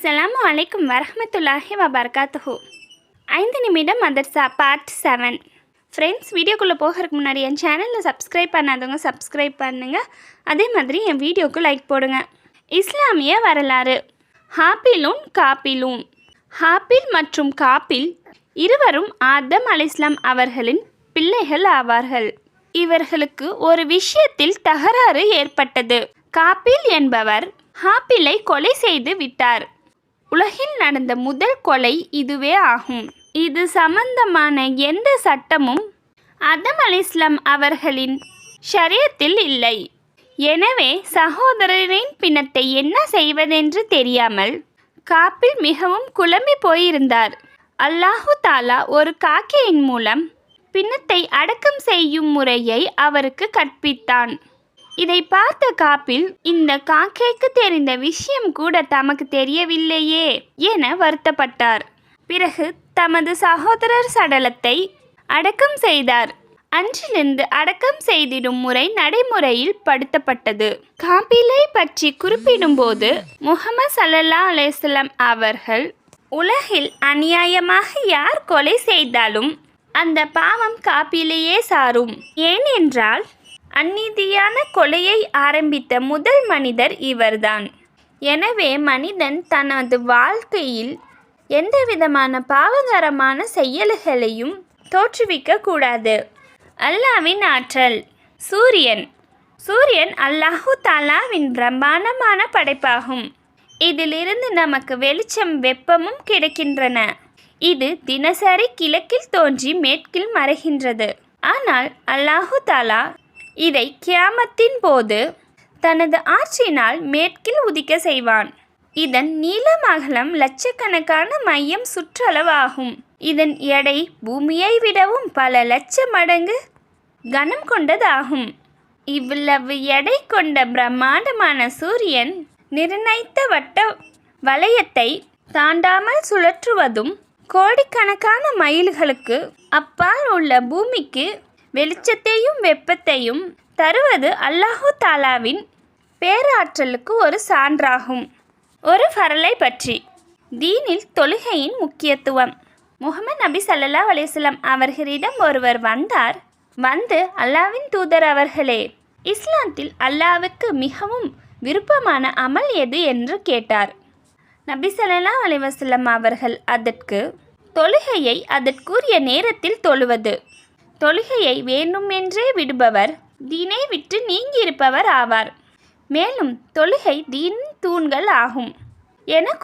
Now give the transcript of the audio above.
அஸ்ஸலாமு அலைக்கும் வரஹ்மத்துல்லாஹி வபரகாத்துஹு. 5 நிமிடம் மதர்சா பார்ட் 7. ஃப்ரெண்ட்ஸ், வீடியோக்குள்ளே போகிறதுக்கு முன்னாடி என் சேனலில் சப்ஸ்கிரைப் பண்ணாதவங்க சப்ஸ்கிரைப் பண்ணுங்கள். அதே மாதிரி என் வீடியோவுக்கு லைக் போடுங்க. இஸ்லாமிய வரலாறு. ஹாபிலூன் காபிலூன். ஹாபில் மற்றும் காபில் இருவரும் ஆதம் அலைஹிஸ்ஸலாம் அவர்களின் பிள்ளைகள் ஆவார்கள். இவர்களுக்கு ஒரு விஷயத்தில் தகராறு ஏற்பட்டது. காபில் என்பவர் ஹாபிலை கொலை செய்து விட்டார். உலகில் நடந்த முதல் கொலை இதுவே ஆகும். இது சம்பந்தமான எந்த சட்டமும் ஆதம் அலைஹிஸ்ஸலாம் அவர்களின் ஷரியத்தில் இல்லை. எனவே சகோதரரின் பிணத்தை என்ன செய்வதென்று தெரியாமல் காபில் மிகவும் குழம்பி போயிருந்தார். அல்லாஹு தாலா ஒரு காக்கையின் மூலம் பிணத்தை அடக்கம் செய்யும் முறையை அவருக்கு கற்பித்தான். இதை பார்த்த காபில், இந்த காக்கைக்கு தெரிந்த விஷயம் கூட தமக்கு தெரியவில்லையே என வருத்தப்பட்டார். பிறகு தமது சகோதரர் சடலத்தை அடக்கம் செய்தார். அன்றிலிருந்து அடக்கம் செய்திடும் முறை நடைமுறையில் படுத்தப்பட்டது. காபிலை பற்றி குறிப்பிடும்போது முஹம்மது ஸல்லல்லாஹு அலைஹி வஸல்லம் அவர்கள், உலகில் அநியாயமாக யார் கொலை செய்தாலும் அந்த பாவம் காபிலையே சாரும். ஏனென்றால் அநீதியான கொலையை ஆரம்பித்த முதல் மனிதர் இவர்தான். எனவே மனிதன் தனது வாழ்க்கையில் எந்தவிதமான பாவகரமான செயல்களையும் தோற்றுவிக்க கூடாது. அல்லாஹ்வின் ஆற்றல். சூரியன் அல்லாஹு தாலாவின் பிரம்மாண்டமான படைப்பாகும். இதிலிருந்து நமக்கு வெளிச்சம் வெப்பமும் கிடைக்கின்றன. இது தினசரி கிழக்கில் தோன்றி மேற்கில் மறைகின்றது. ஆனால் அல்லாஹு தாலா இதை கியாமத்தின் போது தனது ஆட்சியினால் மேற்கில் உதிக்க செய்வான். இதன் நீளம் அகலம் லட்சக்கணக்கான மையம் சுற்றளவாகும். இதன் எடை பூமியை விடவும் பல லட்ச மடங்கு கனம் கொண்டதாகும். இவ்வளவு எடை கொண்ட பிரம்மாண்டமான சூரியன் நிர்ணயித்த வட்ட வளையத்தை தாண்டாமல் சுழற்றுவதும் கோடிக்கணக்கான மைல்களுக்கு அப்பால் உள்ள பூமிக்கு வெளிச்சத்தையும் வெப்பத்தையும் தருவது அல்லாஹு தாலாவின் பேராற்றலுக்கு ஒரு சான்றாகும். ஒரு ஃபரலை பற்றி. தீனில் தொழுகையின் முக்கியத்துவம். முஹம்மது நபி ஸல்லல்லாஹு அலைஹி வஸல்லம் அவர்களிடம் ஒருவர் வந்து அல்லாஹ்வின் தூதர் அவர்களே, இஸ்லாத்தில் அல்லாஹ்வுக்கு மிகவும் விருப்பமான அமல் எது என்று கேட்டார். நபி ஸல்லல்லாஹு அலைஹி வஸல்லம் அவர்கள் அதற்கு, தொழுகையை அதற்குரிய நேரத்தில் தொழுவது. தொழுகையை வேண்டுமென்றே விடுபவர் தீனை விட்டு நீங்கியிருப்பவர் ஆவார். மேலும் தொழுகை தீனின் தூண்கள் ஆகும் என